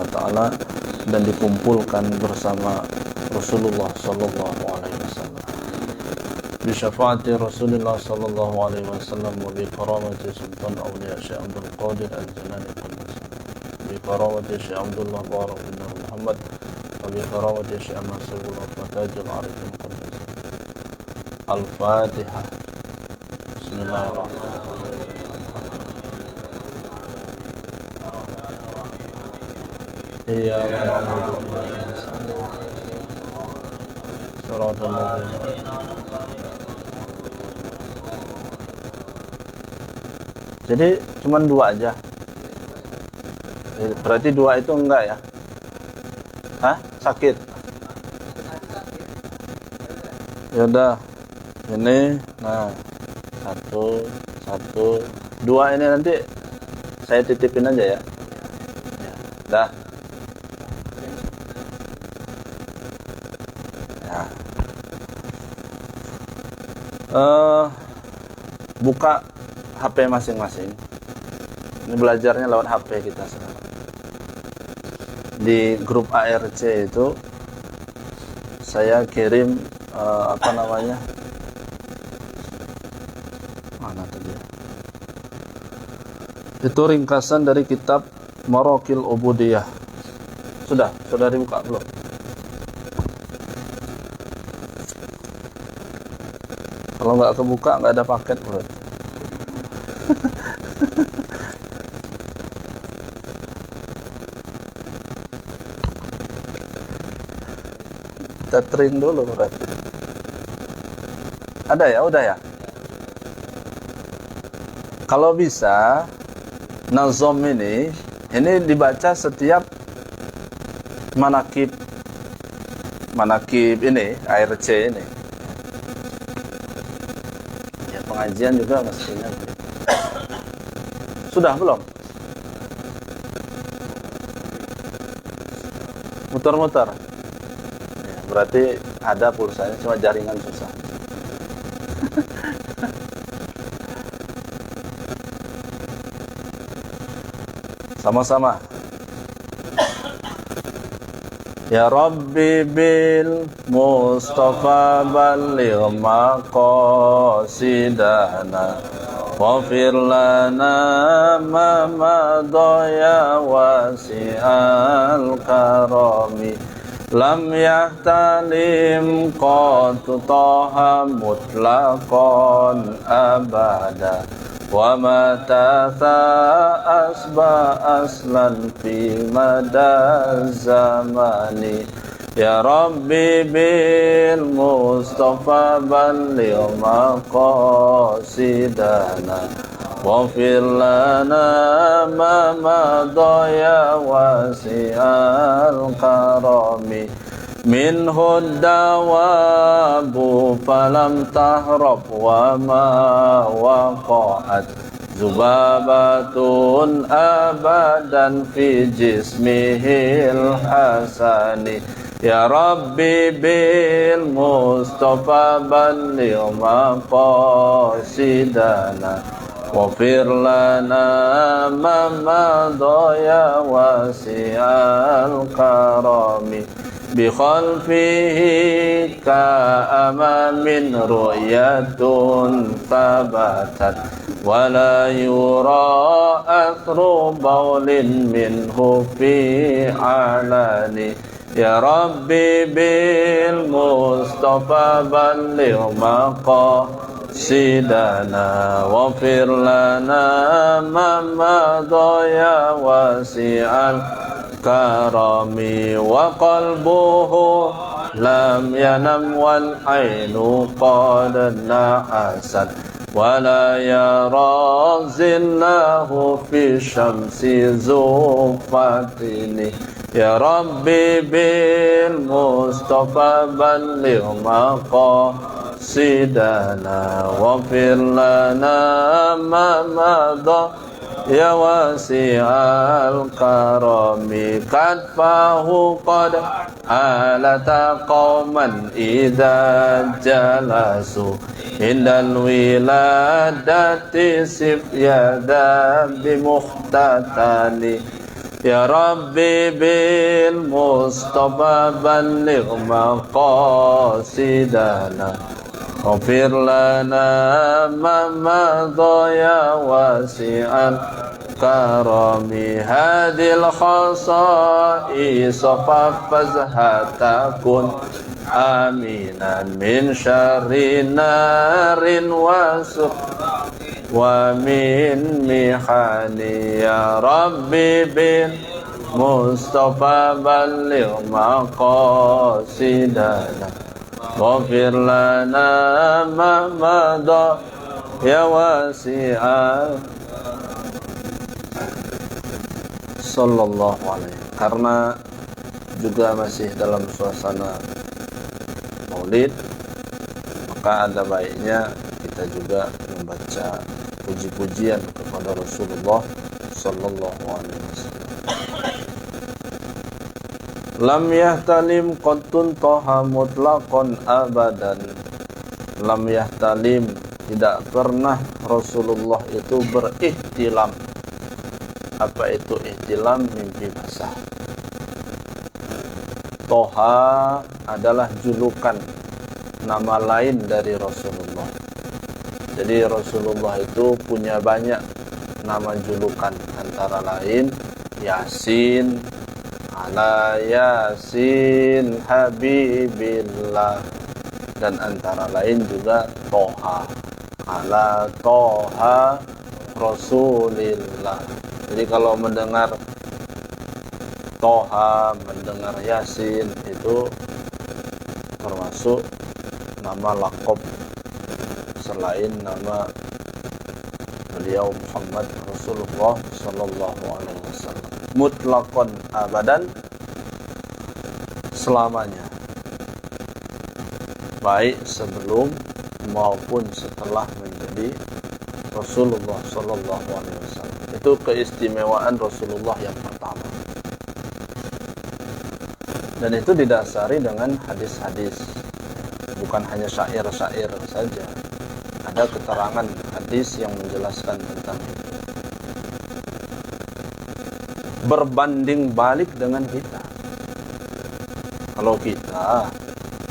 wa taala dan dikumpulkan bersama Rasulullah sallallahu alaihi wasallam. Bi syafaati Rasulullah sallallahu alaihi wasallam wa bi karamati Sultan Awliya Syekh Abdul Qadir Al-Jilani Qudus. Bi karamati Syekh Abdullah Barak bin Muhammad wa bi karamati Syekh Nasrullah Fatajul Arifin Qudus. Al-Fatihah. Bismillahirrahmanirrahim. Iyyaka na'budu wa iyyaka nasta'in. Shiratal ladzina. Jadi cuma dua aja. Berarti dua itu enggak ya? Hah? Sakit? Ya udah. Ini, nah, satu, dua ini nanti saya titipin aja ya. Dah. Buka HP masing-masing. Ini belajarnya lewat HP kita sekarang. Di grup ARC itu saya kirim mana tadi ya? Itu ringkasan dari kitab Maraqil Ubudiyah. Sudah dibuka belum? Kalau nggak kebuka nggak ada paket bro. Tethering dulu berarti. Ada ya? Udah ya? Kalau bisa nazom ini dibaca setiap manakib ini, ARC ini. Ya pengajian juga mestinya. Sudah belum? Muter-muter. Ya, berarti ada pulsanya, cuma jaringan susah. Sama-sama. Ya Rabbi bil Mustafa balligh maqasidana waghfir lana ma madha ya wasi'al karami lam yahtalim qad taha mutlaqan abada wa mata asba aslan fi mada zamani ya Rabbi bil Mustafa balligh maqasidana waghfir lana ma madha ya wasi'al karami minhu dawabu falam tahrab wa ma waqa'at zubabatun abadan fi jismihil hasani ya Rabbi bil Mustafa balligh maqasidana waghfir lana ma madha ya wasi'al karami bi khalfihi ka'ama min ru'yatun thabatat wa la yura athru bawlin minhu fi alani ya Rabbi bil Mustafa balligh maqasidana waghfir lana ma madha ya wasi'al karami wa qalbuhu lam yanam wal ainu qad na'asat wa la yara zillahu fi syamsi zufatini ya Rabbi bil Mustafa balligh maqasidana waghfir lana ma madha ya wasi'al karami kadfahu qad alata qauman idza jalasu indal wiladati sif yada bimuhtatani Ya Rabbi bil Mustafa balligh maqasidana Ghafir lana ma madha ya wasi'al karami hadil khasa'is fafazhatakun aminan min syarri narin wasuk wa min mihani ya Rabbi bin Mustafa balligh maqasidana Ghafir lana ma madha ya wasi'al sallallahu alaihi. Karena juga masih dalam suasana Maulid, maka ada baiknya kita juga membaca puji-pujian kepada Rasulullah sallallahu alaihi wasallam. Lam yahtalim qattun toha mutlaqan abadan. Lam yahtalim, tidak pernah Rasulullah itu berihtilam. Apa itu ihtilam? Mimpi basah. Toha adalah julukan, nama lain dari Rasulullah. Jadi Rasulullah itu punya banyak nama julukan, antara lain Yasin, ala Yasin Habibillah, dan antara lain juga Toha, ala Toha Rasulillah. Jadi kalau mendengar Toha, mendengar Yasin, itu termasuk nama laqab selain nama beliau Muhammad Rasulullah sallallahu alaihi wasallam. Mutlaqan abadan, selamanya, baik sebelum maupun setelah menjadi Rasulullah sallallahu alaihi wasallam. Itu keistimewaan Rasulullah yang pertama. Dan itu didasari dengan hadis-hadis, bukan hanya syair-syair saja. Ada keterangan hadis yang menjelaskan tentang itu. Berbanding balik dengan kita. Kalau kita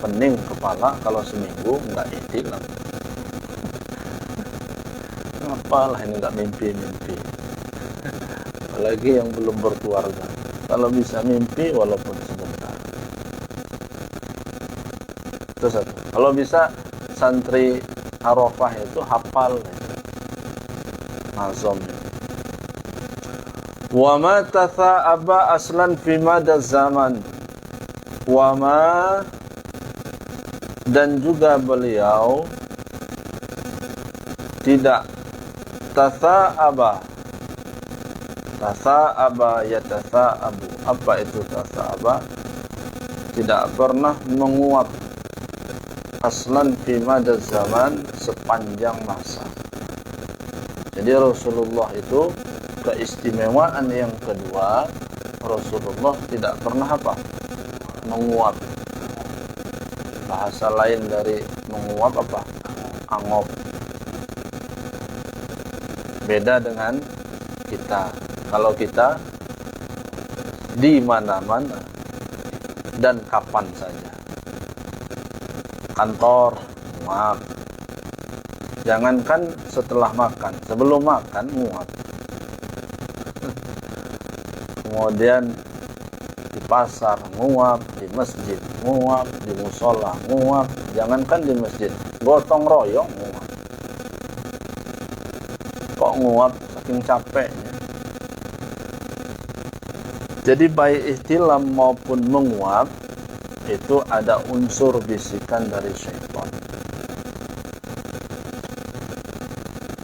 pening kepala kalau seminggu nggak ihtilam. Apalah ini nggak mimpi-mimpi. Apalagi yang belum berkeluarga. Kalau bisa mimpi walaupun sebentar. Itu satu. Kalau bisa santri Arafah itu hafal azam. Wa ma tatha'aba aslan fi mada zaman. Wa ma, dan juga beliau tidak tatha'aba. Tatha'aba yatatha'abu. Apa itu tatha'aba? Tidak pernah menguap aslan fi mada zaman, sepanjang masa. Jadi Rasulullah itu keistimewaan yang kedua, Rasulullah tidak pernah apa? Menguap. Bahasa lain dari menguap apa? Angop. Beda dengan kita. Kalau kita di mana-mana dan kapan saja. Kantor, nguap. Jangankan setelah makan, sebelum makan nguap. Kemudian di pasar nguap, di masjid nguap, di musola nguap. Jangankan di masjid, gotong royong nguap. Kok nguap? Saking capeknya. Jadi baik ihtilam maupun menguap itu ada unsur bisikan dari syaitan.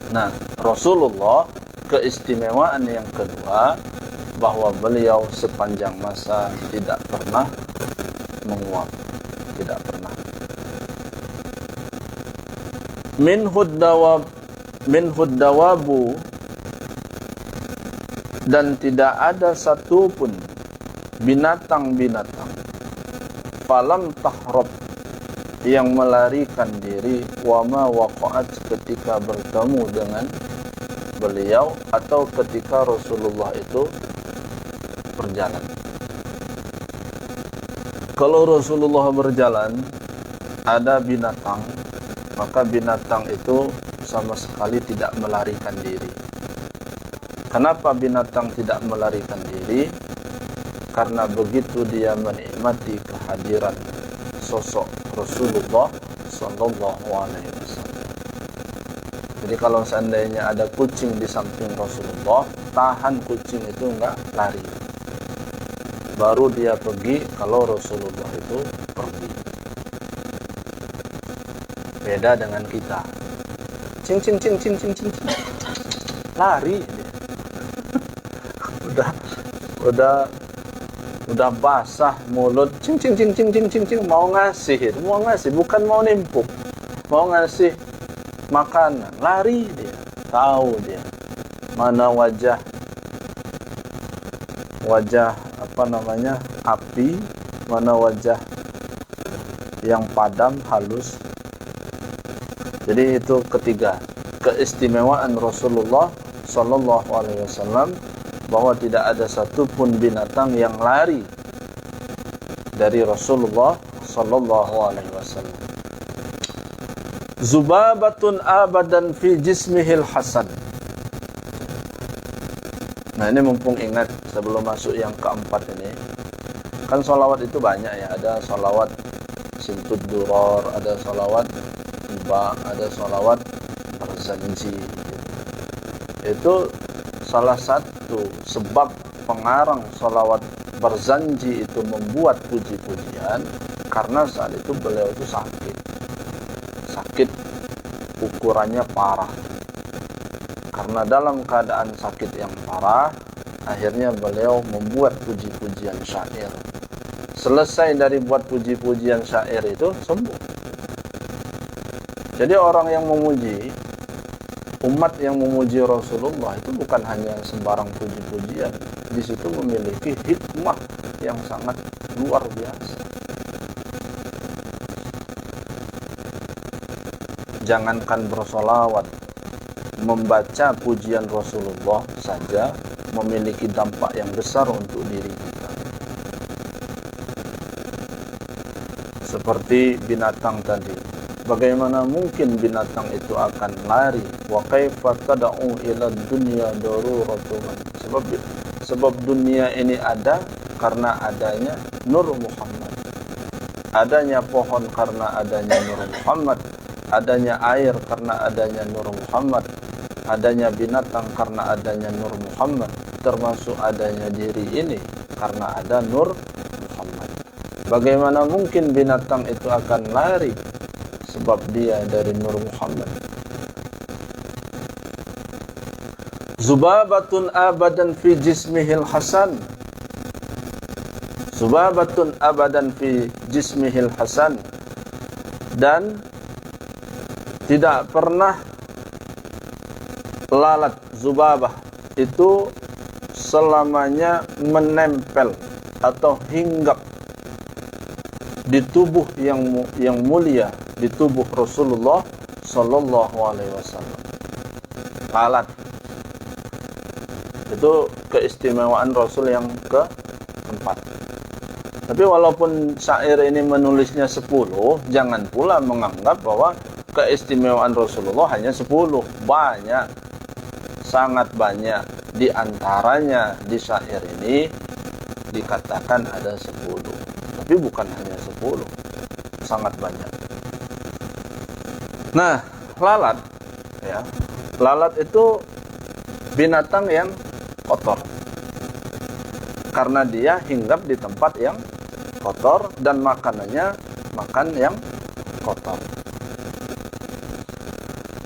Nah, Rasulullah keistimewaan yang kedua, bahwa beliau sepanjang masa tidak pernah menguap, tidak pernah. Minhud dawabu, dan tidak ada satupun binatang-binatang falam tahrab, yang melarikan diri, wama waqa'at, ketika bertemu dengan beliau atau ketika Rasulullah itu berjalan. Kalau Rasulullah berjalan, ada binatang, maka binatang itu sama sekali tidak melarikan diri. Kenapa binatang tidak melarikan diri? Karena begitu dia menikmati kehadiran sosok Rasulullah sallallahu alaihi wasallam. Jadi kalau seandainya ada kucing di samping Rasulullah, tahan kucing itu enggak lari. Baru dia pergi kalau Rasulullah itu pergi. Beda dengan kita. Cing cing cing cing cing cing. Lari dia. udah basah mulut, cing cing cing cing cing cing cing, mau ngasih, bukan mau nimpuk, mau ngasih makanan, lari dia, tahu dia mana wajah api, mana wajah yang padam halus. Jadi itu ketiga keistimewaan Rasulullah sallallahu alaihi wasallam, bahwa tidak ada satupun binatang yang lari dari Rasulullah sallallahu alaihi wasallam. Zubabatun abadan fi jismihil hasan. Nah, ini mumpung ingat sebelum masuk yang keempat ini, kan sholawat itu banyak ya, ada sholawat Sintud Duror, ada sholawat Iba, ada sholawat Berzanji. Itu salah satu sebab pengarang sholawat Berzanji itu membuat puji-pujian karena saat itu beliau itu sakit ukurannya parah. Karena dalam keadaan sakit yang parah, akhirnya beliau membuat puji-pujian syair. Selesai dari buat puji-pujian syair itu sembuh. Jadi orang yang memuji, umat yang memuji Rasulullah itu bukan hanya sembarang puji-pujian. Di situ memiliki hikmah yang sangat luar biasa. Jangankan bersolawat, membaca pujian Rasulullah saja memiliki dampak yang besar untuk diri kita. Seperti binatang tadi. Bagaimana mungkin binatang itu akan lari? Wa kaifa tad'u ila dunya daruratan. Sebab dunia ini ada karena adanya Nur Muhammad. Adanya pohon karena adanya Nur Muhammad. Adanya air karena adanya Nur Muhammad. Adanya binatang karena adanya Nur Muhammad. Termasuk adanya diri ini karena ada Nur Muhammad. Bagaimana mungkin binatang itu akan lari? Sebab dia dari Nur Muhammad. Zubabatun abadan fi jismihil hasan. Zubabatun abadan fi jismihil hasan. Dan tidak pernah lalat zubabah itu selamanya menempel atau hinggap di tubuh yang mulia, di tubuh Rasulullah sallallahu alaihi wasallam. Lalat itu keistimewaan Rasul yang keempat. Tapi walaupun syair ini menulisnya 10, jangan pula menganggap bahwa keistimewaan Rasulullah hanya 10. Banyak, sangat banyak. Di antaranya di syair ini dikatakan ada 10. Tapi bukan hanya 10, sangat banyak. Nah, lalat ya. Lalat itu binatang yang kotor. Karena dia hinggap di tempat yang kotor dan makanannya makan yang kotor.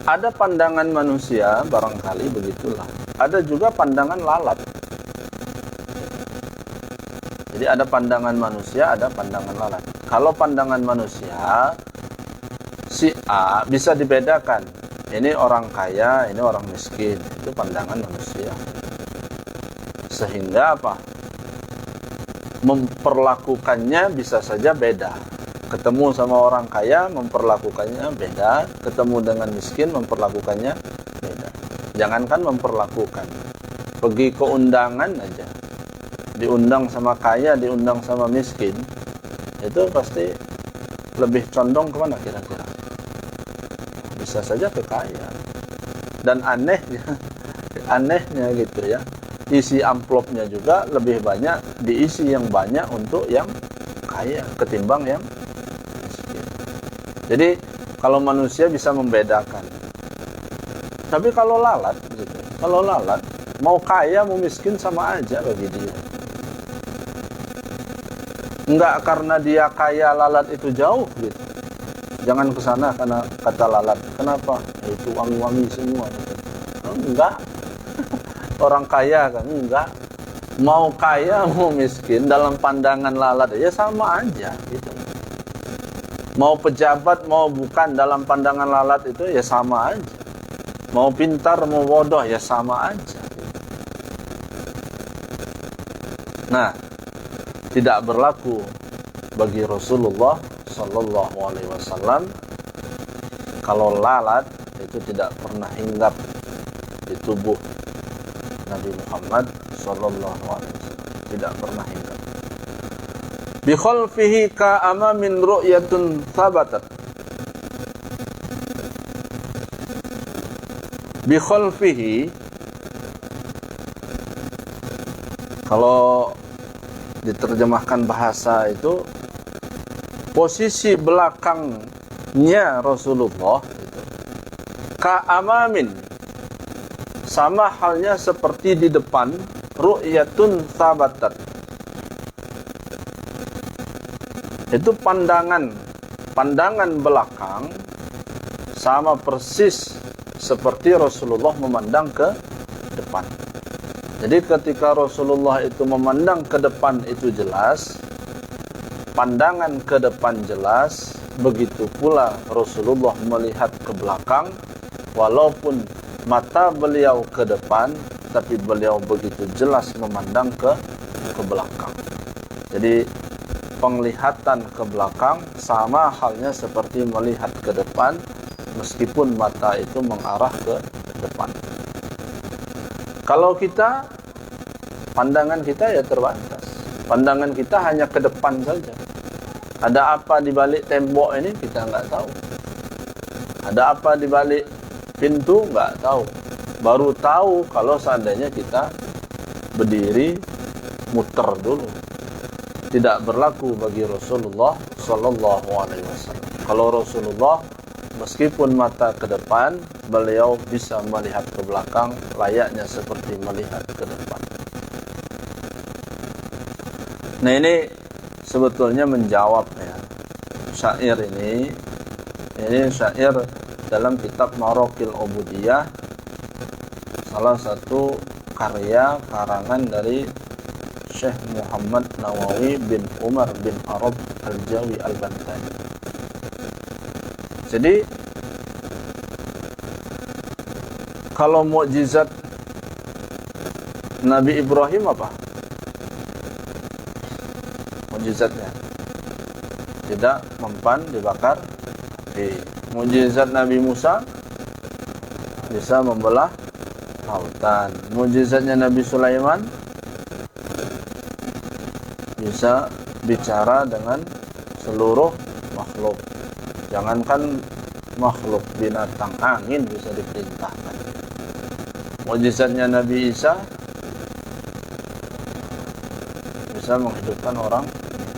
Ada pandangan manusia barangkali begitulah. Ada juga pandangan lalat. Jadi ada pandangan manusia, ada pandangan lalat. Kalau pandangan manusia, si A bisa dibedakan. Ini orang kaya, ini orang miskin. Itu pandangan manusia. Sehingga apa? Memperlakukannya bisa saja beda. Ketemu sama orang kaya, memperlakukannya beda. Ketemu dengan miskin, memperlakukannya beda. Jangankan memperlakukan. Pergi ke undangan aja. diundang sama kaya, diundang sama miskin, itu pasti lebih condong kemana kira-kira? Bisa saja ke kaya. Dan anehnya gitu ya, isi amplopnya juga lebih banyak diisi yang banyak untuk yang kaya ketimbang yang miskin. Jadi kalau manusia bisa membedakan. Tapi kalau lalat gitu, kalau lalat mau kaya mau miskin sama aja bagi dia. Enggak karena dia kaya lalat itu jauh gitu. Jangan ke sana karena kata lalat. Kenapa? Itu wangi-wangi semua gitu. Enggak. Orang kaya kan enggak. Mau kaya mau miskin dalam pandangan lalat ya sama aja gitu. Mau pejabat mau bukan dalam pandangan lalat itu ya sama aja. Mau pintar mau bodoh ya sama aja. Nah, tidak berlaku bagi Rasulullah Sallallahu Alaihi Wasallam kalau lalat itu tidak pernah hinggap di tubuh Nabi Muhammad Sallallahu Alaihi Wasallam, tidak pernah hinggap. Bi khalfihi ka'ama min ru'yatun thabatat. Bi khalfihi, kalau diterjemahkan bahasa itu posisi belakangnya Rasulullah itu ka'amamin, sama halnya seperti di depan, ru'yatun thabatat, itu pandangan belakang sama persis seperti Rasulullah memandang ke depan. Jadi ketika Rasulullah itu memandang ke depan itu jelas, pandangan ke depan jelas, begitu pula Rasulullah melihat ke belakang, walaupun mata beliau ke depan, tapi beliau begitu jelas memandang ke belakang. Jadi penglihatan ke belakang sama halnya seperti melihat ke depan, meskipun mata itu mengarah ke depan. Kalau kita, pandangan kita ya terbatas. Pandangan kita hanya ke depan saja. Ada apa di balik tembok ini kita nggak tahu. Ada apa di balik pintu nggak tahu. Baru tahu kalau seandainya kita berdiri muter dulu. Tidak berlaku bagi Rasulullah Sallallahu Alaihi Wasallam. Kalau Rasulullah meskipun mata ke depan, beliau bisa melihat ke belakang layaknya seperti melihat ke depan. Nah, ini sebetulnya menjawab ya. Syair ini syair dalam kitab Maraqil Ubudiyah, salah satu karya karangan dari Syekh Muhammad Nawawi bin Umar bin Arab Al-Jawi Al-Bantani. Jadi kalau mukjizat Nabi Ibrahim apa? Mukjizatnya tidak mempan dibakar api. Mukjizat Nabi Musa bisa membelah lautan. Mukjizatnya Nabi Sulaiman bisa bicara dengan seluruh makhluk. Jangankan makhluk, binatang, angin bisa diperintahkan. Mukjizatnya Nabi Isa bisa menghidupkan orang.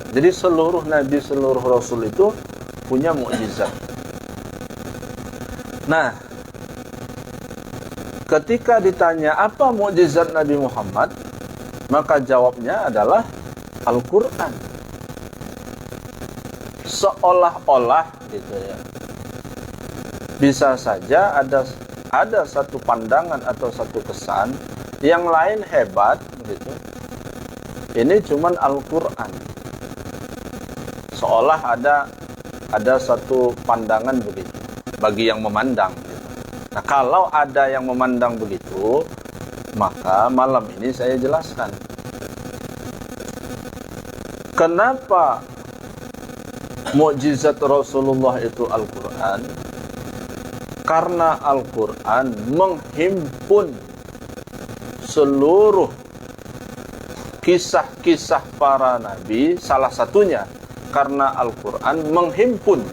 Jadi seluruh nabi, seluruh rasul itu punya mukjizat. Nah, ketika ditanya apa mukjizat Nabi Muhammad, maka jawabnya adalah Al-Quran. Seolah-olah gitu ya, bisa saja ada satu pandangan atau satu kesan yang lain hebat gitu. Ini cuman Al-Quran. Seolah ada satu pandangan begitu bagi yang memandang gitu. Nah, kalau ada yang memandang begitu, maka malam ini saya jelaskan kenapa mukjizat Rasulullah itu Al-Quran. Karena Al-Quran menghimpun seluruh kisah-kisah para nabi, salah satunya karena Al-Quran menghimpun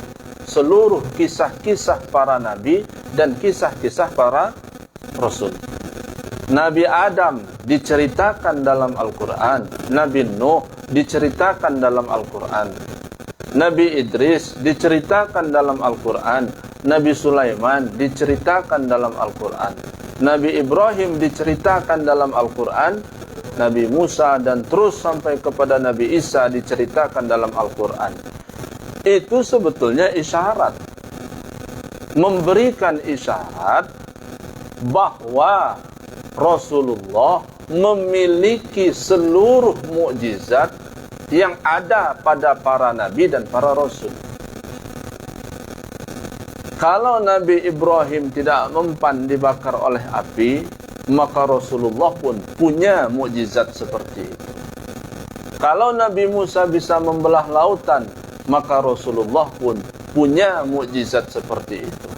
seluruh kisah-kisah para nabi dan kisah-kisah para rasul. Nabi Adam diceritakan dalam Al-Quran, Nabi Nuh diceritakan dalam Al-Quran, Nabi Idris diceritakan dalam Al-Quran, Nabi Sulaiman diceritakan dalam Al-Quran, Nabi Ibrahim diceritakan dalam Al-Quran, Nabi Musa dan terus sampai kepada Nabi Isa diceritakan dalam Al-Quran. Itu sebetulnya isyarat, memberikan isyarat bahwa Rasulullah memiliki seluruh mukjizat yang ada pada para nabi dan para rasul. Kalau Nabi Ibrahim tidak mempan dibakar oleh api, maka Rasulullah pun punya mukjizat seperti itu. Kalau Nabi Musa bisa membelah lautan, maka Rasulullah pun punya mukjizat seperti itu.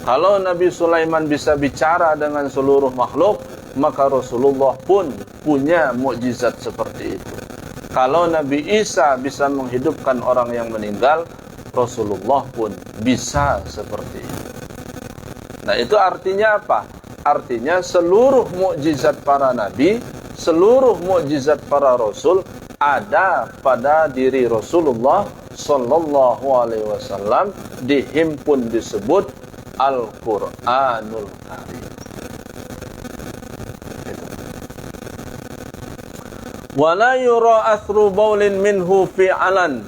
Kalau Nabi Sulaiman bisa bicara dengan seluruh makhluk, maka Rasulullah pun punya mukjizat seperti itu. Kalau Nabi Isa bisa menghidupkan orang yang meninggal, Rasulullah pun bisa seperti itu. Nah, itu artinya apa? Artinya seluruh mukjizat para nabi, seluruh mukjizat para rasul ada pada diri Rasulullah sallallahu alaihi wasallam, dihimpun disebut Al-Qur'anul Karim. Wala yura athru baulin minhu fi alan.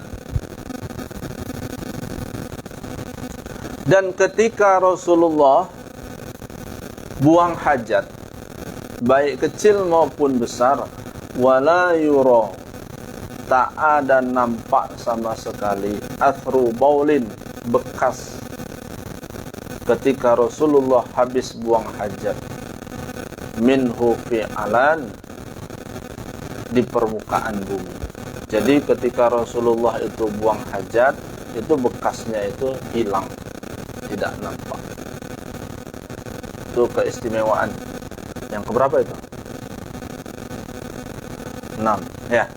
Dan ketika Rasulullah buang hajat, baik kecil maupun besar, wala yura, tak ada nampak sama sekali athru baulin, bekas ketika Rasulullah habis buang hajat, minhu fi alan, di permukaan bumi. Jadi ketika Rasulullah itu buang hajat, itu bekasnya itu hilang, tidak nampak. Itu keistimewaan yang keberapa itu? 6, ya.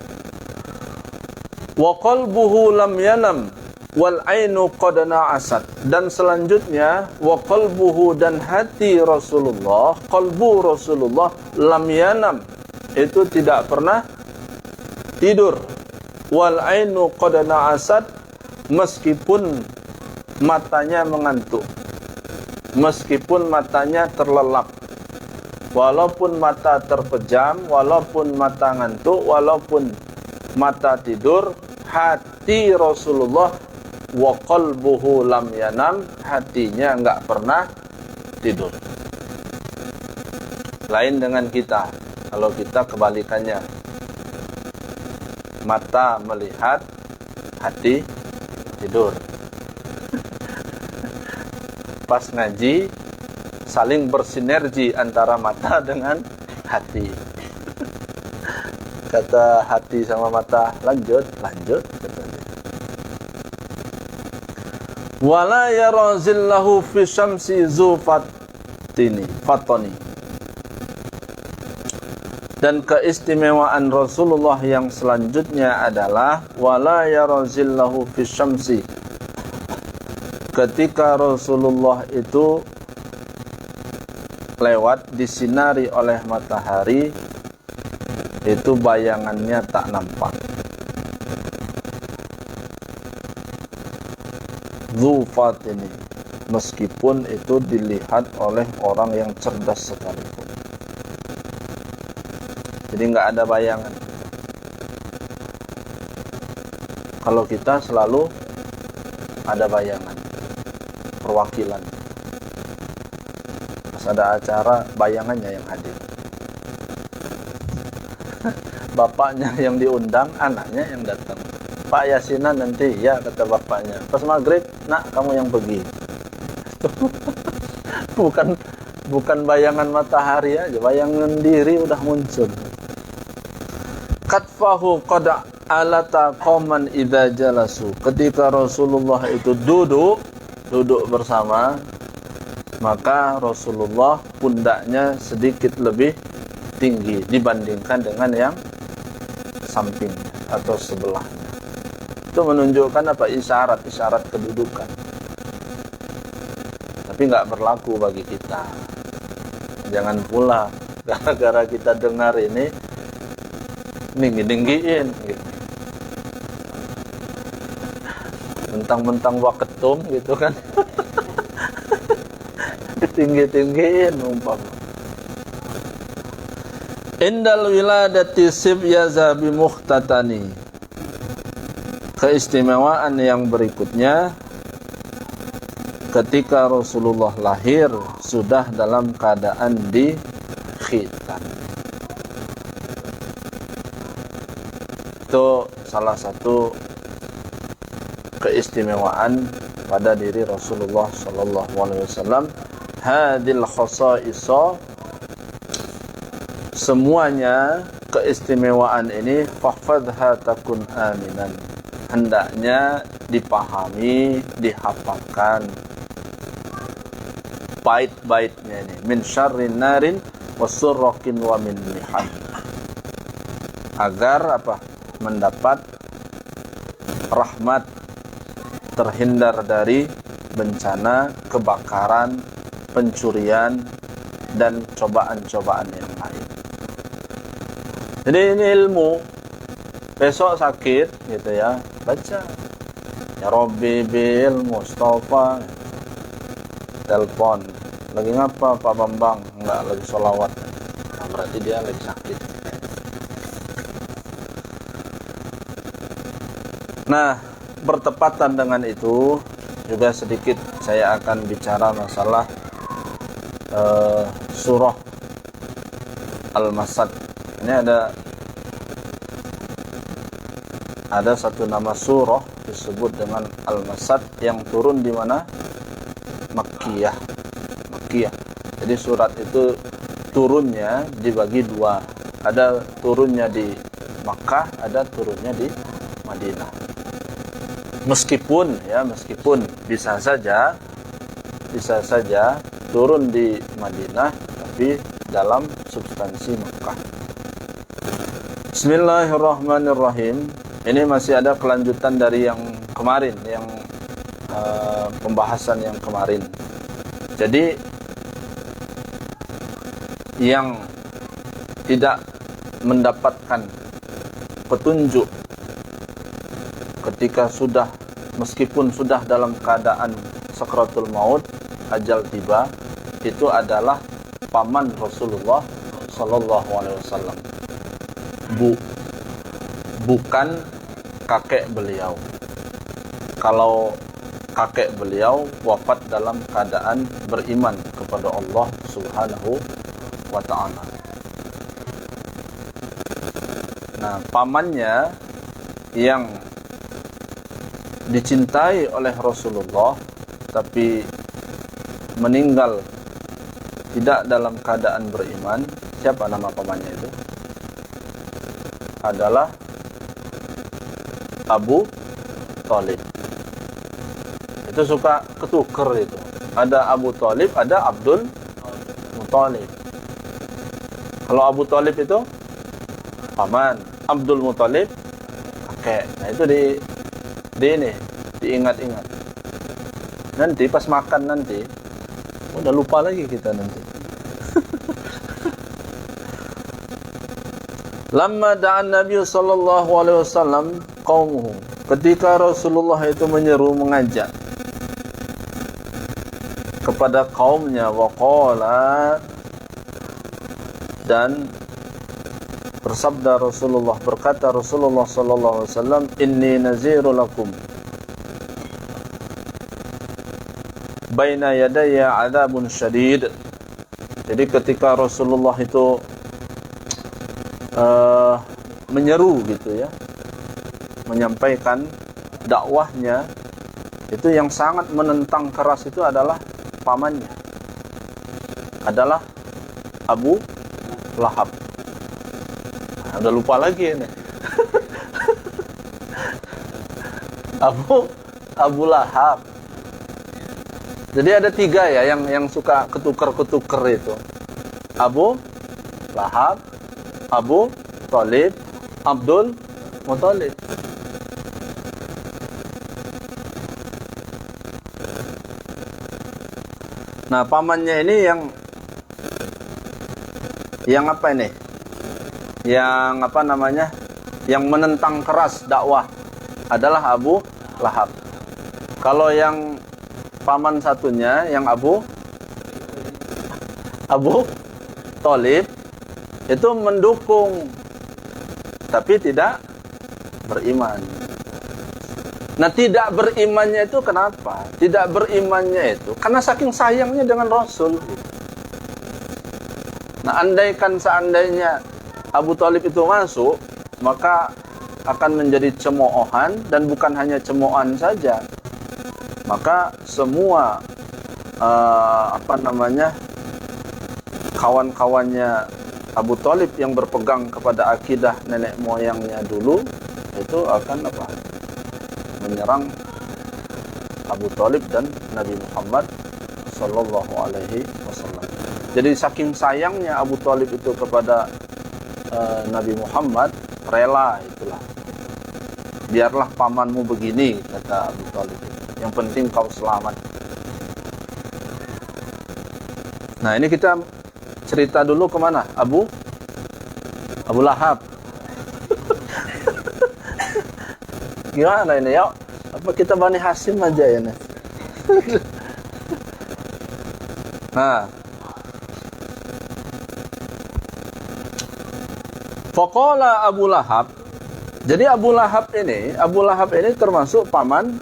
Wa qalbuhu lam yanam wal ainu qad na'asat. Dan selanjutnya wa qalbuhu, dan hati Rasulullah, qalbu Rasulullah lam yanam, itu tidak pernah tidur. Wal ainu qad na'asat, meskipun matanya mengantuk, meskipun matanya terlelap, walaupun mata terpejam, walaupun mata ngantuk, walaupun mata tidur, hati Rasulullah wa qalbuhu lam yanam, hatinya enggak pernah tidur. Lain dengan kita. Kalau kita kebalikannya, mata melihat, hati tidur. Pas ngaji, saling bersinergi antara mata dengan hati. Kata hati sama mata, lanjut, kata dia. Wala yara zillahu fi syamsi zufatini fatoni. Dan keistimewaan Rasulullah yang selanjutnya adalah wala yara zillahu fi syamsi. Ketika Rasulullah itu lewat disinari oleh matahari, itu bayangannya tak nampak. Zufat ini, meskipun itu dilihat oleh orang yang cerdas sekalipun. Jadi nggak ada bayangan. Kalau kita selalu ada bayangan, perwakilan. Pas ada acara, bayangannya yang hadir. Bapaknya yang diundang, anaknya yang datang. Pak Yasinan nanti, ya, kata bapaknya. Pas maghrib, nak, kamu yang pergi. bukan bayangan matahari aja, bayangan diri udah muncul. Katfahu qad alata qauman idza jalasu. Ketika Rasulullah itu duduk bersama, maka Rasulullah pundaknya sedikit lebih tinggi dibandingkan dengan yang sampingnya atau sebelahnya. Itu menunjukkan apa? Isyarat kedudukan. Tapi nggak berlaku bagi kita. Jangan pula gara-gara kita dengar ini tinggi-tinggiin gitu. Mentang-mentang waketum gitu kan. Tinggi-tinggiin umpama. Indal wiladati sibyaza bi mukhtatani. Keistimewaan yang berikutnya, ketika Rasulullah lahir sudah dalam keadaan di khitan. Itu salah satu keistimewaan pada diri Rasulullah sallallahu alaihi wasallam. Hadil khasa'isa, semuanya keistimewaan ini, fahfadha takun aminan, hendaknya dipahami, dihafalkan bait-baitnya ini, min syarrin narin wasurrakin wa min mihan, agar apa? Mendapat rahmat, terhindar dari bencana, kebakaran, pencurian, dan cobaan-cobaan yang lain. Jadi ini ilmu. Besok sakit gitu ya, baca ya Rabbi bil Mustafa. Telepon, lagi ngapa Pak Bambang? Enggak, lagi sholawat. Nah, berarti dia lagi sakit. Nah, bertepatan dengan itu juga sedikit saya akan bicara masalah surah Al-Masad. Ini ada satu nama surah disebut dengan Al-Masad yang turun di mana? Makkiyah. Jadi surat itu turunnya dibagi dua. Ada turunnya di Makkah, ada turunnya di Madinah. Meskipun bisa saja turun di Madinah, tapi dalam substansi Makkah. Bismillahirrahmanirrahim. Ini masih ada kelanjutan dari yang kemarin, yang pembahasan yang kemarin. Jadi yang tidak mendapatkan petunjuk ketika meskipun sudah dalam keadaan sakratul maut, ajal tiba, itu adalah paman Rasulullah sallallahu alaihi wasallam. Bukan kakek beliau. Kalau kakek beliau wafat dalam keadaan beriman kepada Allah Subhanahu wa ta'ala. Nah, pamannya yang dicintai oleh Rasulullah tapi meninggal tidak dalam keadaan beriman, siapa nama pamannya itu? Adalah Abu Thalib. Itu suka ketuker itu. Ada Abu Thalib, ada Abdul Muthalib. Kalau Abu Thalib itu paman, Abdul Muthalib kakek. Nah, itu diingat-ingat. Nanti pas makan nanti udah lupa lagi kita nanti. Lamma da'an Nabi sallallahu alaihi wasallam qaumuhu, ketika Rasulullah itu menyeru, mengajak kepada kaumnya, waqala, dan bersabda Rasulullah, berkata Rasulullah sallallahu alaihi wasallam, inni naziru lakum baina yadaya adzabun syadid. Jadi ketika Rasulullah itu menyeru gitu ya, menyampaikan dakwahnya, itu yang sangat menentang keras itu adalah pamannya, adalah Abu Lahab. Nah, udah lupa lagi ini. Abu Lahab. Jadi ada tiga ya yang suka ketuker-ketuker itu. Abu Lahab, Abu Thalib, Abdul Muthalib. Nah, pamannya ini yang apa ini? Yang apa namanya? Yang menentang keras dakwah adalah Abu Lahab. Kalau yang paman satunya, yang Abu Thalib itu mendukung tapi tidak beriman. Nah, tidak berimannya itu kenapa? Tidak berimannya itu karena saking sayangnya dengan Rasul. Nah, andaikan seandainya Abu Thalib itu masuk, maka akan menjadi cemoohan, dan bukan hanya cemoohan saja. Maka semua kawan-kawannya Abu Thalib yang berpegang kepada akidah nenek moyangnya dulu itu akan menyerang Abu Thalib dan Nabi Muhammad sallallahu alaihi wasallam. Jadi saking sayangnya Abu Thalib itu kepada Nabi Muhammad, rela itulah. Biarlah pamanmu begini, kata Abu Thalib. Yang penting kau selamat. Nah, ini kita cerita dulu kemana? Abu Lahab. Gimana ini ya? Apa kita Bani Hasyim aja ya nih? Nah, faqala Abu Lahab. Jadi Abu Lahab ini termasuk paman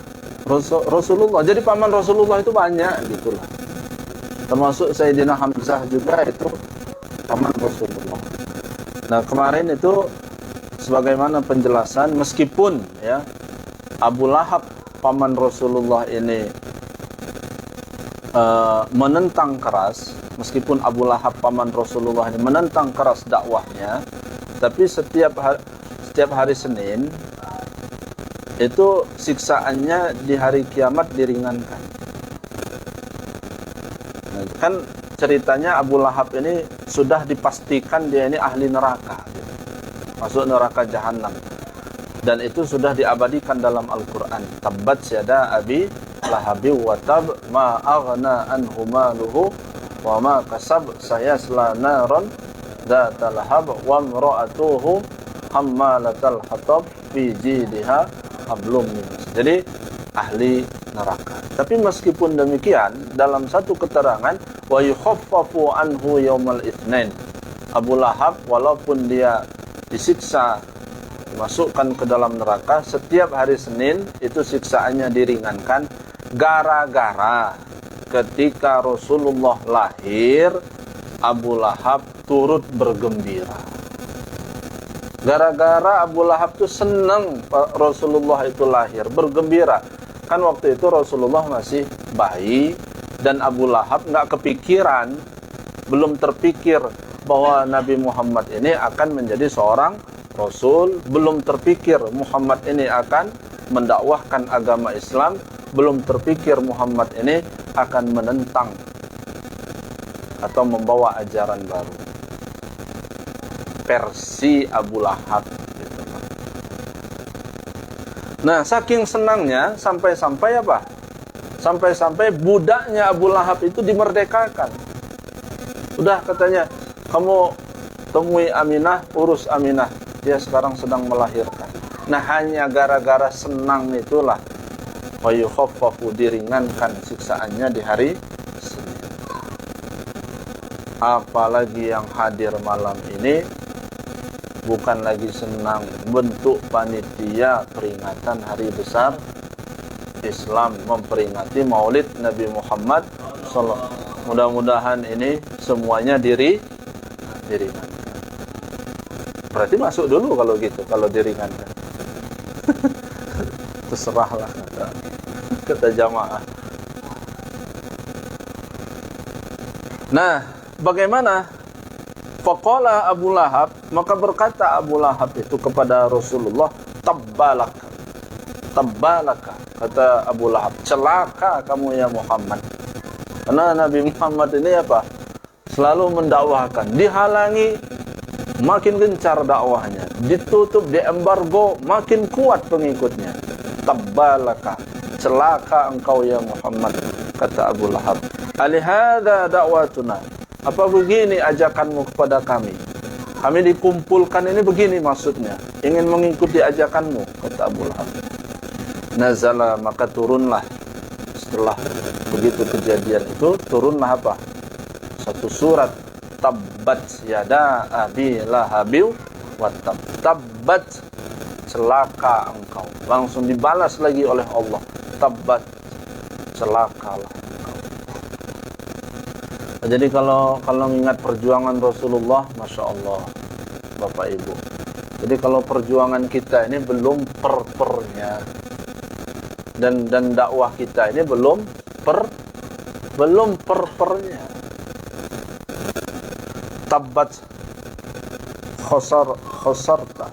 Rasulullah. Jadi paman Rasulullah itu banyak gitulah. Termasuk Sayyidina Hamzah juga itu paman Rasulullah. Nah, kemarin itu sebagaimana penjelasan, meskipun ya Abu Lahab paman Rasulullah ini menentang keras, meskipun Abu Lahab paman Rasulullah ini menentang keras dakwahnya, tapi setiap hari Senin itu siksaannya di hari kiamat diringankan. Nah, kan ceritanya Abu Lahab ini sudah dipastikan dia ini ahli neraka, masuk neraka jahanam. Dan itu sudah diabadikan dalam Al-Quran. Tabbat yada abi lahabi wa tab ma aghna anhu maluhu wa ma kasab sayasla naran dzatal lahab wa imra'atuhu hammalatal hatab fi jidha hablum min masad. Jadi ahli neraka. Tapi meskipun demikian, dalam satu keterangan wa yukhaffafu anhu yaumal itsnain, Abu Lahab walaupun dia disiksa, dimasukkan ke dalam neraka, setiap hari Senin itu siksaannya diringankan gara-gara ketika Rasulullah lahir, Abu Lahab turut bergembira. Gara-gara Abu Lahab tuh senang Rasulullah itu lahir, bergembira. Kan waktu itu Rasulullah masih bayi, dan Abu Lahab nggak kepikiran, belum terpikir bahwa Nabi Muhammad ini akan menjadi seorang Rasul, belum terpikir Muhammad ini akan mendakwahkan agama Islam, belum terpikir Muhammad ini akan menentang atau membawa ajaran baru. Versi Abu Lahab gitu. Nah, saking senangnya sampai-sampai apa? Sampai-sampai budaknya Abu Lahab itu dimerdekakan. Udah katanya, kamu temui Aminah, urus Aminah. Dia sekarang sedang melahirkan. Nah, hanya gara-gara senang itulah wa yukhaffafu, diringankan siksaannya di hari Senin. Apalagi yang hadir malam ini bukan lagi senang, bentuk panitia peringatan hari besar Islam, memperingati Maulid Nabi Muhammad sallallahu. Mudah-mudahan ini semuanya diringankan. Berarti masuk dulu kalau gitu, kalau diringankan. Terserahlah kata jamaah. Nah, bagaimana? Faqala Abu Lahab, maka berkata Abu Lahab itu kepada Rasulullah, tabbalaka. Tabbalaka, kata Abu Lahab, celaka kamu ya Muhammad. Karena Nabi Muhammad ini apa? Selalu mendakwahkan, dihalangi makin gencar dakwahnya. Ditutup, diembargo, makin kuat pengikutnya. Tabbalaka, celaka engkau ya Muhammad, kata Abu Lahab. Alihada dakwatuna, apa begini ajakanmu kepada kami? Kami dikumpulkan ini begini maksudnya, ingin mengikuti ajakanmu, kata Abu Lahab. Nazala, maka turunlah setelah begitu kejadian itu, turunlah apa? Satu surat, tabbat yada abi lahabil wattab. Tabbat, celaka engkau. Langsung dibalas lagi oleh Allah. Tabbat, celakalah engkau. Jadi kalau mengingat perjuangan Rasulullah, Masya Allah, Bapak Ibu. Jadi kalau perjuangan kita ini belum per-pernya, dan dakwah kita ini belum per-pernya. Tabbat, khosarta,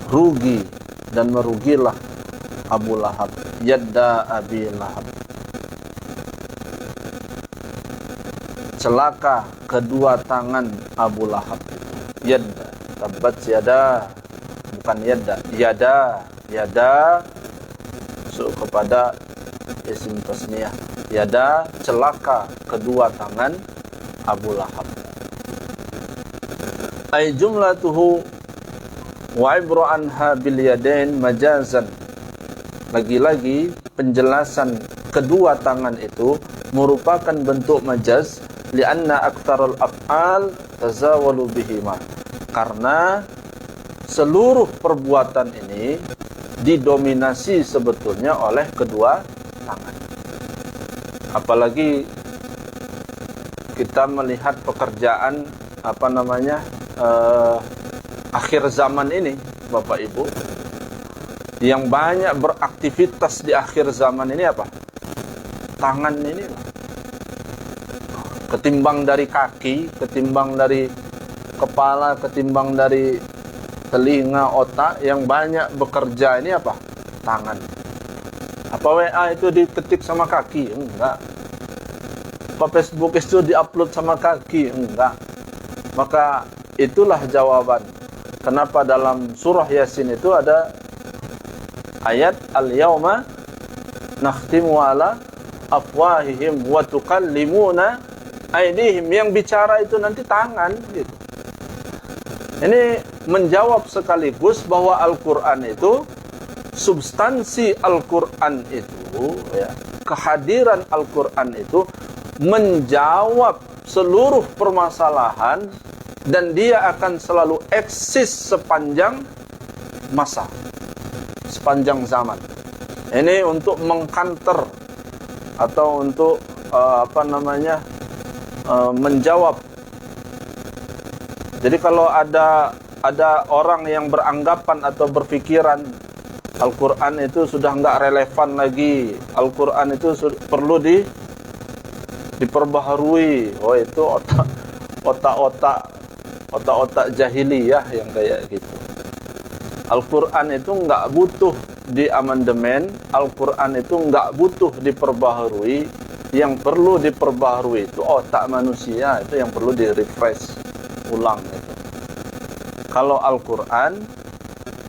rugi dan merugilah Abu Lahab, yadda Abi Lahab, celaka kedua tangan Abu Lahab. Yadda, tabbat yada, bukan yadda, yada kepada isim tasniyah. Yada, celaka kedua tangan Abu Lahab. Ay jumlatuhu wa ibru anha bil yadain majazan. Lagi-lagi penjelasan kedua tangan itu merupakan bentuk majaz, lianna aktsarul af'al tazawalu bihima, karena seluruh perbuatan ini didominasi sebetulnya oleh kedua tangan. Apalagi kita melihat pekerjaan akhir zaman ini, Bapak Ibu, yang banyak beraktivitas di akhir zaman ini apa? Tangan ini lah. Ketimbang dari kaki, ketimbang dari kepala, ketimbang dari telinga, otak, yang banyak bekerja ini apa? Tangan. Apa WA itu diketik sama kaki? Enggak. Apa Facebook itu diupload sama kaki? Enggak. Maka itulah jawaban kenapa dalam surah Yasin itu ada ayat al-yauma nakhtimu ala afwahihim wa tukallimuna aydihim, yang bicara itu nanti tangan gitu. Ini menjawab sekaligus bahwa Al-Qur'an itu, substansi Al-Qur'an itu ya, kehadiran Al-Qur'an itu menjawab seluruh permasalahan, dan dia akan selalu eksis sepanjang masa, sepanjang zaman. Ini untuk mengkanter atau untuk menjawab. Jadi kalau ada orang yang beranggapan atau berpikiran Al-Quran itu sudah nggak relevan lagi, Al-Quran itu perlu diperbaharui, oh itu otak-otak jahiliyah yang kayak gitu. Al-Quran itu nggak butuh diamandemen, Al-Quran itu nggak butuh diperbaharui. Yang perlu diperbaharui itu otak manusia, itu yang perlu di-refresh ulang itu. Kalau Al-Quran,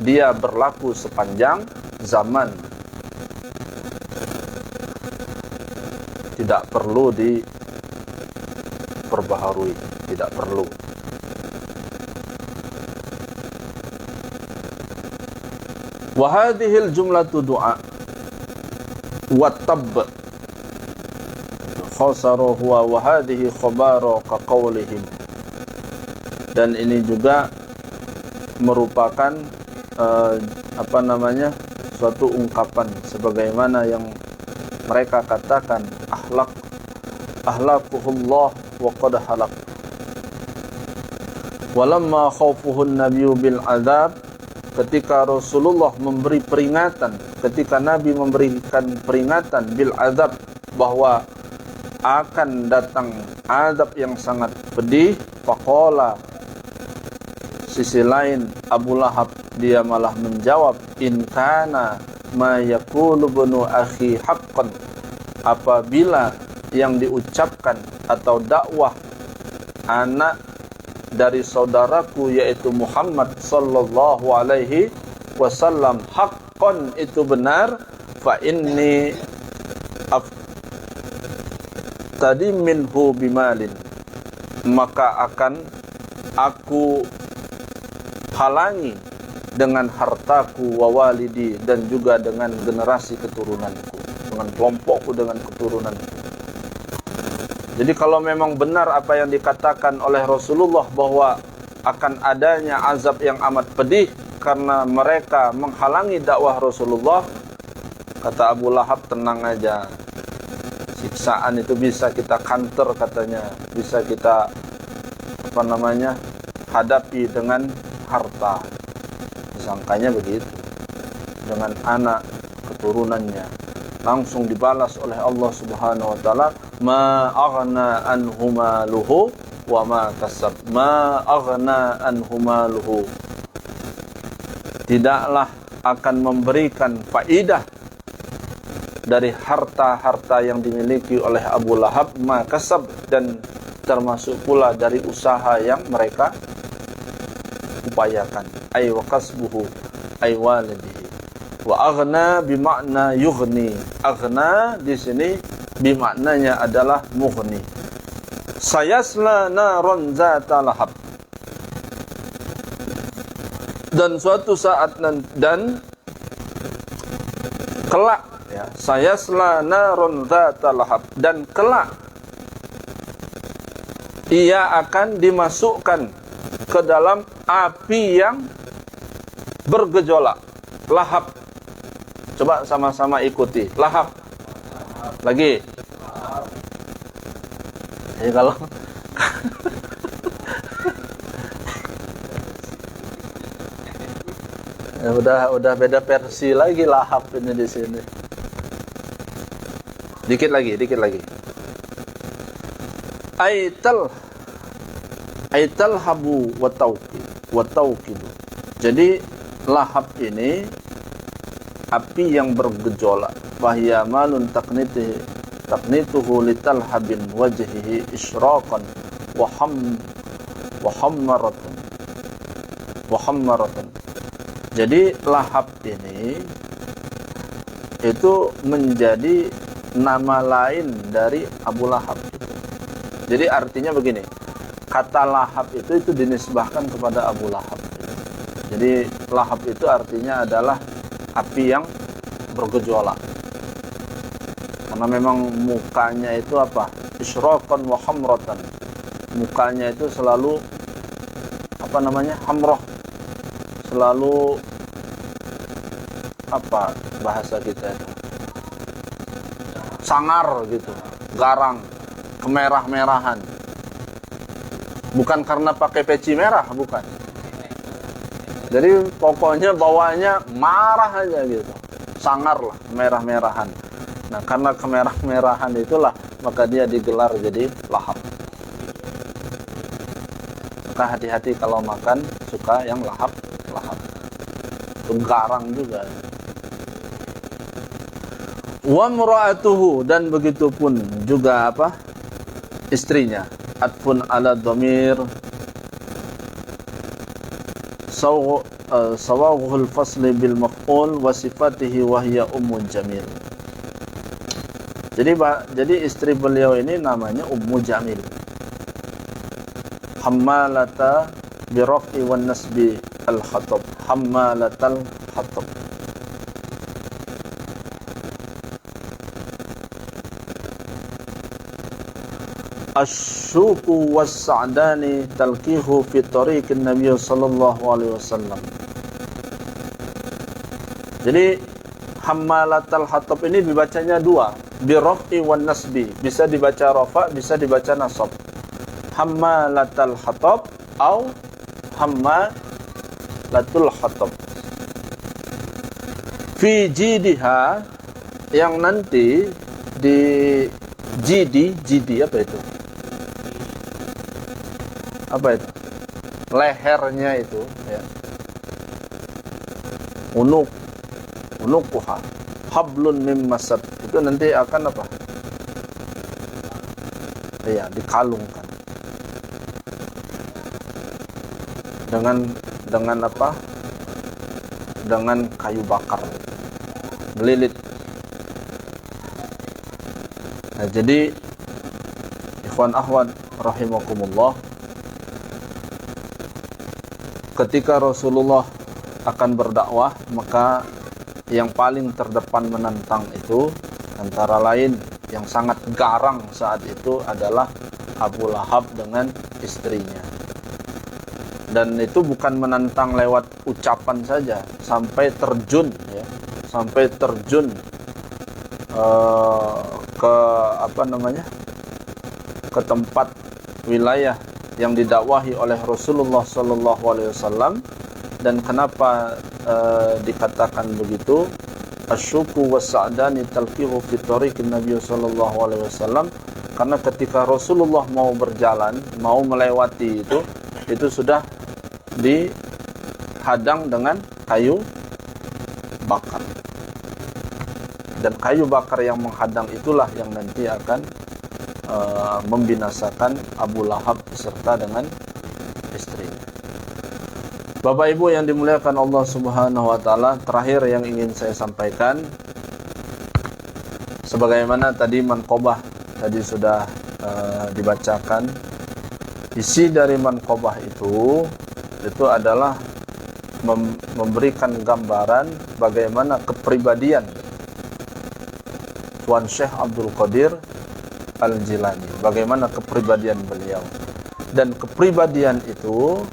dia berlaku sepanjang zaman, tidak perlu diperbaharui, tidak perlu. Wa hadhil jumlatu du'a wa tabb khasaru huwa wa hadhihi khabaru ka qawlihim. Dan ini juga merupakan suatu ungkapan sebagaimana yang mereka katakan, ahlakuhullah wa qad halak. Walamma khawfuhun nabiyyu bil azab, ketika Rasulullah memberi peringatan, ketika Nabi memberikan peringatan bil azab, bahwa akan datang azab yang sangat pedih, faqala, sisi lain Abu Lahab dia malah menjawab, in kana ma yaqulu bunu akhi haqqan, apabila yang diucapkan atau dakwah anak dari saudaraku yaitu Muhammad sallallahu alaihi wasallam haqqan itu benar, fa inni aftadi minhu bimalin, maka akan aku halangi dengan hartaku wa walidi, dan juga dengan generasi keturunanku, dengan kelompokku, dengan keturunanku. Jadi kalau memang benar apa yang dikatakan oleh Rasulullah bahwa akan adanya azab yang amat pedih karena mereka menghalangi dakwah Rasulullah, kata Abu Lahab, tenang aja, siksaan itu bisa kita counter katanya, bisa kita hadapi dengan harta. Sangkanya begitu, dengan anak keturunannya langsung dibalas oleh Allah Subhanahu wa taala, ma aghna anhu maluhu wa ma kasab, ma aghna anhu maluhu, tidaklah akan memberikan faidah dari harta-harta yang dimiliki oleh Abu Lahab, ma kasab, dan termasuk pula dari usaha yang mereka upayakan, ay wa kasbuhu ay walidihi. Wa aghna bimakna yughni, aghna di sini bimaknanya adalah mughni. Sayasla naron zata lahab, dan suatu saat dan kelak, ya, sayasla naron zata lahab, dan kelak ia akan dimasukkan ke dalam api yang bergejolak. Lahab, coba sama-sama ikuti. Lahab. Lagi. Jadi kalau ya udah beda versi lagi lahab ini di sini. Dikit lagi. Aital habu wa tauqidu. Jadi lahab ini api yang bergejolak. Wahya malun taqnituhu litalhabin wajhihi isyraqan wa hammaratun. Jadi lahab ini itu menjadi nama lain dari Abu Lahab. Jadi artinya begini, kata lahab itu dinisbahkan kepada Abu Lahab. Jadi lahab itu artinya adalah api yang bergejolak. Karena memang mukanya itu apa? Isyraqan wa hamratan. Mukanya itu selalu hamrah. Selalu bahasa kita itu? Sangar gitu, garang, kemerah-merahan. Bukan karena pakai peci merah, bukan. Jadi pokoknya bawaannya marah aja gitu. Sangar lah, merah-merahan. Nah, karena kemerah-merahan itulah maka dia digelar jadi lahab. Maka hati-hati kalau makan suka yang lahab. Itu garang juga. Wa mura'atuhu, dan begitu pun juga istrinya. Atfun ala dhamir sawaghul fasli bil maf'ul wa sifatihi wa hiya Ummu Jamil. Jadi istri beliau ini namanya Ummu Jamil. Hammalata bi raf'i wan nasbi al-khatab. Hammalatal khatab. Asyuku was-sa'dani talqihu fi tariqin Nabi sallallahu alaihi wasallam. Jadi hammalatal hatab ini dibacanya dua, bi raf'i wan nasbi, bisa dibaca rafa, bisa dibaca nasab. Hammalatal hatab atau hammalatul hatab. Fi jidiha, yang nanti di jidi apa itu? Lehernya itu, ya. Unukuha hablun mim masad, itu nanti akan dikalungkan. dengan apa? Dengan kayu bakar, melilit. Nah, jadi ikhwan akhwat rahimakumullah, ketika Rasulullah akan berdakwah, maka yang paling terdepan menentang itu antara lain yang sangat garang saat itu adalah Abu Lahab dengan istrinya. Dan itu bukan menentang lewat ucapan saja, sampai terjun ya, sampai terjun ke apa namanya? Ke tempat wilayah yang didakwahi oleh Rasulullah sallallahu alaihi wasallam. Dan kenapa dikatakan begitu? Asyuku was-sa'dani talqihu fi tariqin Nabi sallallahu alaihi wasallam, karena ketika Rasulullah mau berjalan, mau melewati itu sudah dihadang dengan kayu bakar. Dan kayu bakar yang menghadang itulah yang nanti akan membinasakan Abu Lahab beserta dengan istrinya. Bapak Ibu yang dimuliakan Allah Subhanahu wa taala, terakhir yang ingin saya sampaikan, sebagaimana tadi manqobah tadi sudah dibacakan, isi dari manqobah itu adalah memberikan gambaran bagaimana kepribadian Tuan Syekh Abdul Qadir Al-Jilani, bagaimana kepribadian beliau. Dan kepribadian itu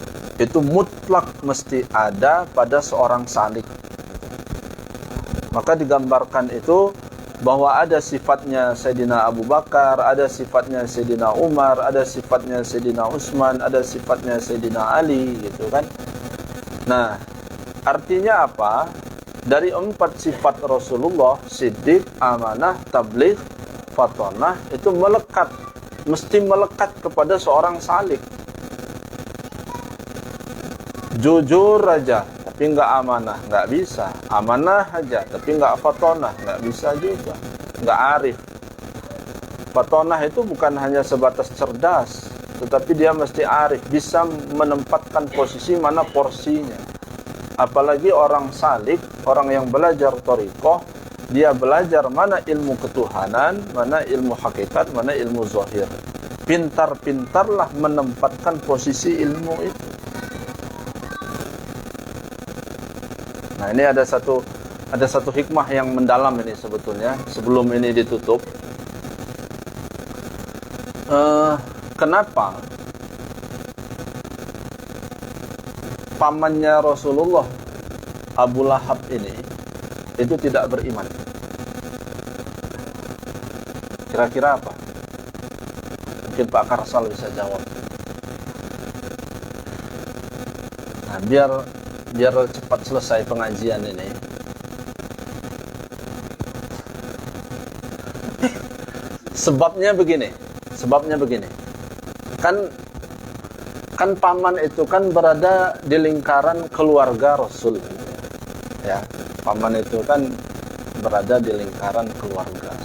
mutlak mesti ada pada seorang salik. Maka digambarkan itu bahwa ada sifatnya Sayyidina Abu Bakar, ada sifatnya Sayyidina Umar, ada sifatnya Sayyidina Utsman, ada sifatnya Sayyidina Ali, gitu kan. Nah, artinya apa? Dari 4 sifat Rasulullah, siddiq, amanah, tabligh, fatonah, itu melekat, mesti melekat kepada seorang salik. Jujur aja tapi nggak amanah, nggak bisa. Amanah aja tapi nggak fatonah, nggak bisa juga. Nggak arif. Fatonah itu bukan hanya sebatas cerdas, tetapi dia mesti arif, bisa menempatkan posisi mana porsinya. Apalagi orang salik, orang yang belajar thariqah, dia belajar mana ilmu ketuhanan, mana ilmu hakikat, mana ilmu zahir. Pintar-pintarlah menempatkan posisi ilmu itu. Nah, ini ada satu hikmah yang mendalam ini sebetulnya, sebelum ini ditutup. Kenapa pamannya Rasulullah, Abu Lahab ini, itu tidak beriman? Kira-kira apa? Mungkin Pak Karsal bisa jawab. Nah, biar cepat selesai pengajian ini. Sebabnya begini. Kan paman itu kan berada di lingkaran keluarga Rasul. Ya, paman itu kan berada di lingkaran keluarga.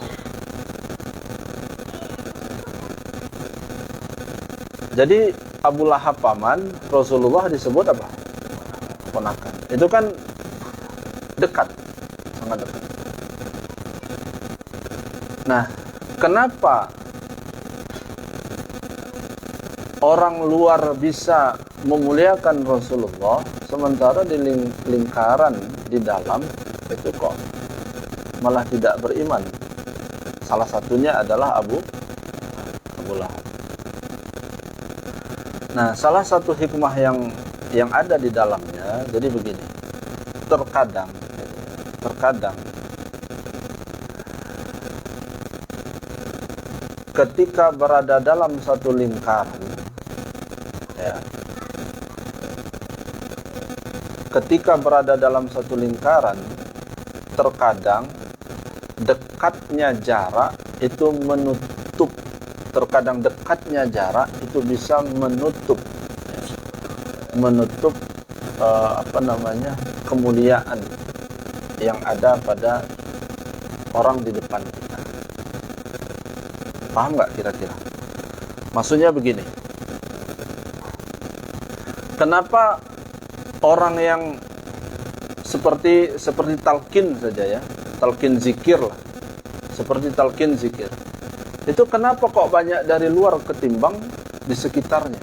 Jadi Abu Lahab paman, Rasulullah disebut apa? Ponakan. Itu kan dekat, sangat dekat. Nah, kenapa orang luar bisa memuliakan Rasulullah sementara di lingkaran di dalam itu kok malah tidak beriman? Salah satunya adalah Abu Lahab. Nah, salah satu hikmah yang ada di dalamnya, jadi begini. Terkadang ketika berada dalam satu lingkaran, ya, ketika berada dalam satu lingkaran, terkadang dekatnya jarak itu menutup, terkadang dekatnya jarak itu bisa menutup kemuliaan yang ada pada orang di depan kita. Paham nggak kira-kira? Maksudnya begini. Kenapa orang yang seperti talqin saja ya, talqin zikir lah, seperti talqin zikir. Itu kenapa kok banyak dari luar ketimbang di sekitarnya?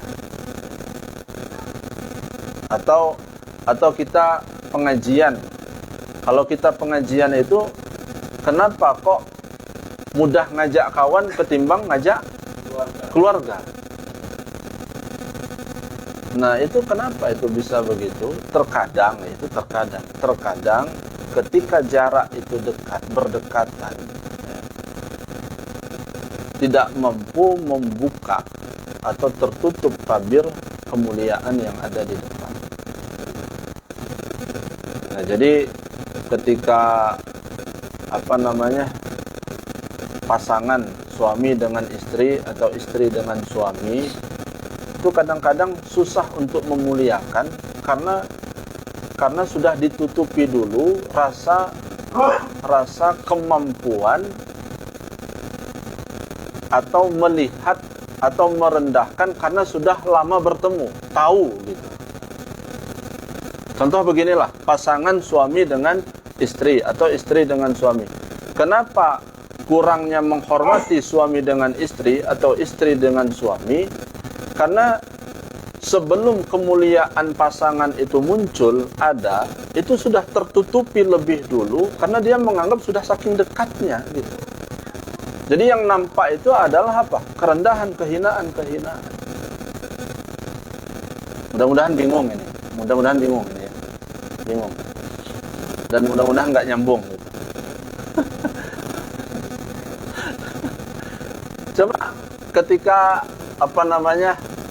Atau kita pengajian. Kalau kita pengajian itu kenapa kok mudah ngajak kawan ketimbang ngajak keluarga? Nah, itu kenapa itu bisa begitu? Terkadang ketika jarak itu berdekatan, tidak mampu membuka atau tertutup tabir kemuliaan yang ada di depan. Nah, jadi ketika pasangan suami dengan istri atau istri dengan suami itu kadang-kadang susah untuk memuliakan karena sudah ditutupi dulu rasa kemampuan atau melihat atau merendahkan karena sudah lama bertemu, tahu gitu. Contoh beginilah, pasangan suami dengan istri atau istri dengan suami. Kenapa kurangnya menghormati suami dengan istri atau istri dengan suami? Karena sebelum kemuliaan pasangan itu muncul, itu sudah tertutupi lebih dulu karena dia menganggap sudah saking dekatnya gitu. Jadi yang nampak itu adalah apa? Kerendahan, kehinaan. Mudah-mudahan bingung ini. Ya. Bingung. Dan mudah-mudahan nggak nyambung gitu. Coba ketika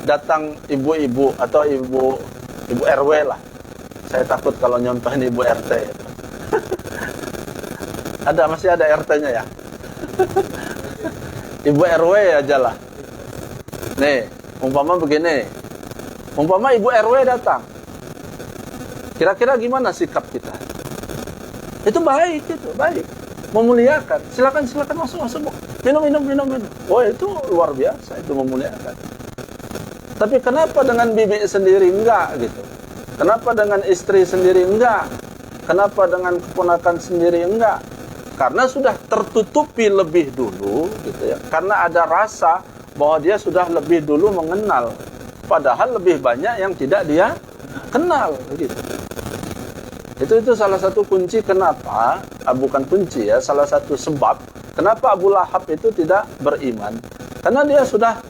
datang ibu-ibu atau ibu RW lah. Saya takut kalau nyontohin ibu RT gitu. Masih ada RT-nya ya. Ibu RW aja lah. Nih, umpama begini. Umpama ibu RW datang. Kira-kira gimana sikap kita? Itu baik. Memuliakan. Silakan masuk. Minum. Oh, itu luar biasa, itu memuliakan. Tapi kenapa dengan bibi sendiri enggak gitu? Kenapa dengan istri sendiri enggak? Kenapa dengan keponakan sendiri enggak? Karena sudah tertutupi lebih dulu gitu ya. Karena ada rasa bahwa dia sudah lebih dulu mengenal. Padahal lebih banyak yang tidak dia kenal gitu. Itu salah satu kunci kenapa, bukan kunci ya, salah satu sebab kenapa Abu Lahab itu tidak beriman. Karena dia sudah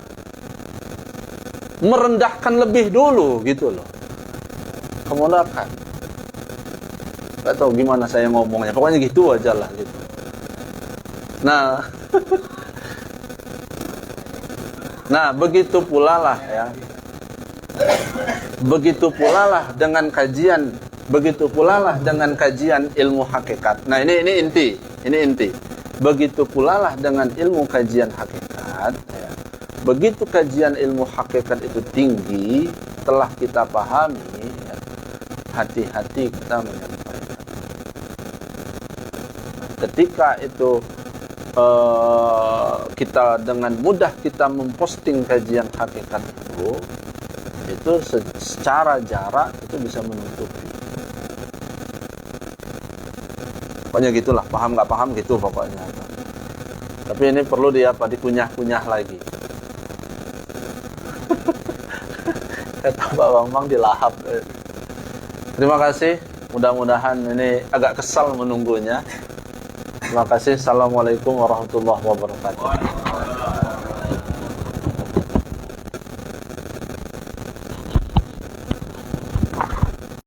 merendahkan lebih dulu gitu loh. Kemunakan. Gak tahu gimana saya ngomongnya. Pokoknya gitu aja lah gitu. Nah, begitu pula lah ya. Begitu pula lah dengan kajian ilmu hakikat. Nah, ini inti. Begitu pula lah dengan ilmu kajian hakikat ya. Begitu kajian ilmu hakikat itu tinggi, telah kita pahami ya, hati-hati kita menyampaikan. Ketika itu kita dengan mudah kita memposting kajian hakikat itu secara jarak itu bisa menutupi. Pokoknya gitulah, paham nggak paham gitu pokoknya. Tapi ini perlu dikunyah-kunyah lagi. Kata Pak Bambang dilahap. Terima kasih. Mudah-mudahan ini agak kesal menunggunya. Terima kasih. Assalamualaikum warahmatullahi wabarakatuh.